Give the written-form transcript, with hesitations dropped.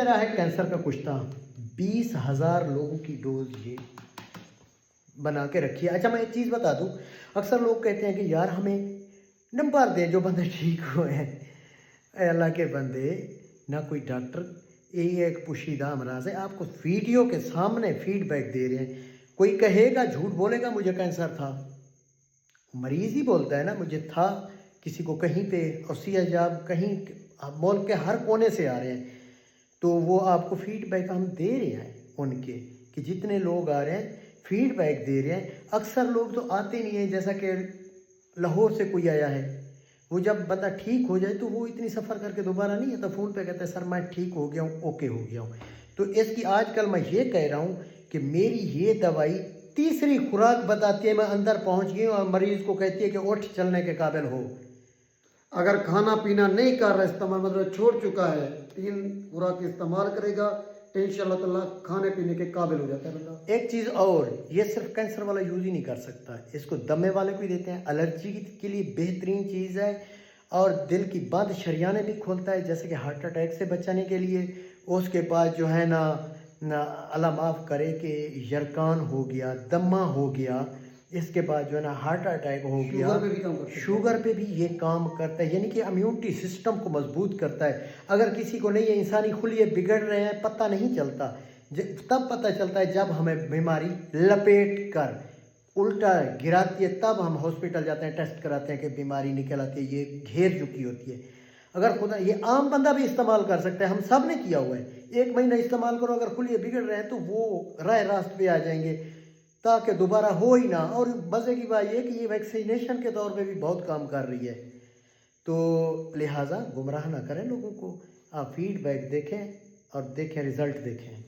मेरा है कैंसर का कुश्ता, 20,000 लोगों की डोज ये बना के रखी है। अच्छा मैं एक चीज़ बता दूं, अक्सर लोग कहते हैं कि यार हमें नंबर दे जो बंदे ठीक हुए हैं। ऐ अल्लाह के बंदे, ना कोई डॉक्टर, यही एक पोशीदा अमराज है, आपको वीडियो के सामने फीडबैक दे रहे हैं। कोई कहेगा, झूठ बोलेगा मुझे कैंसर था, मरीज़ ही बोलता है ना मुझे था, किसी को कहीं पे औसिया जाब कहीं मुल्क के हर कोने से आ रहे हैं, तो वो आपको फीडबैक हम दे रहे हैं उनके, कि जितने लोग आ रहे हैं फीडबैक दे रहे हैं। अक्सर लोग तो आते नहीं हैं, जैसा कि लाहौर से कोई आया है, वो जब बंदा ठीक हो जाए तो वो इतनी सफ़र करके दोबारा नहीं आता, फ़ोन पे कहता है सर मैं ठीक हो गया हूँ, ओके हो गया हूँ। तो इसकी आजकल मैं ये कह रहा हूँ कि मेरी ये दवाई तीसरी खुराक बताती है, मैं अंदर पहुँच गई हूँ और मरीज़ को कहती है कि उठ चलने के काबिल हो। अगर खाना पीना नहीं कर रहा इस्तेमाल, मतलब छोड़ चुका है, 3 खुराक इस्तेमाल करेगा तो इंशाल्लाह ताला खाने पीने के काबिल हो जाता है बंदा। एक चीज़ और, ये सिर्फ कैंसर वाला यूज़ ही नहीं कर सकता, इसको दमे वाले को ही देते हैं, एलर्जी के लिए बेहतरीन चीज़ है, और दिल की बंद शरियाने भी खोलता है, जैसे कि हार्ट अटैक से बचाने के लिए। उसके बाद जो है ना अल्लाह माफ़ करे कि यरकान हो गया, दमा हो गया, इसके बाद जो है ना हार्ट अटैक हो गया, शुगर पे भी काम करता है। शुगर पे भी ये काम करता है, यानी कि इम्यूनिटी सिस्टम को मजबूत करता है। अगर किसी को नहीं है, इंसानी खुलिये बिगड़ रहे हैं, पता नहीं चलता, तब पता चलता है जब हमें बीमारी लपेट कर उल्टा गिराती है, तब हम हॉस्पिटल जाते हैं, टेस्ट कराते हैं कि बीमारी निकल आती है, ये घेर चुकी होती है। अगर खुदा, ये आम बंदा भी इस्तेमाल कर सकता है, हम सब ने किया हुआ है। 1 महीना इस्तेमाल करो, अगर खुलिये बिगड़ रहे हैं तो वो राह रास्त पे आ जाएंगे, ताकि दोबारा हो ही ना। और मज़े की बात ये कि ये वैक्सीनेशन के दौर पे भी बहुत काम कर रही है, तो लिहाजा गुमराह ना करें लोगों को, आप फीडबैक देखें और देखें, रिज़ल्ट देखें।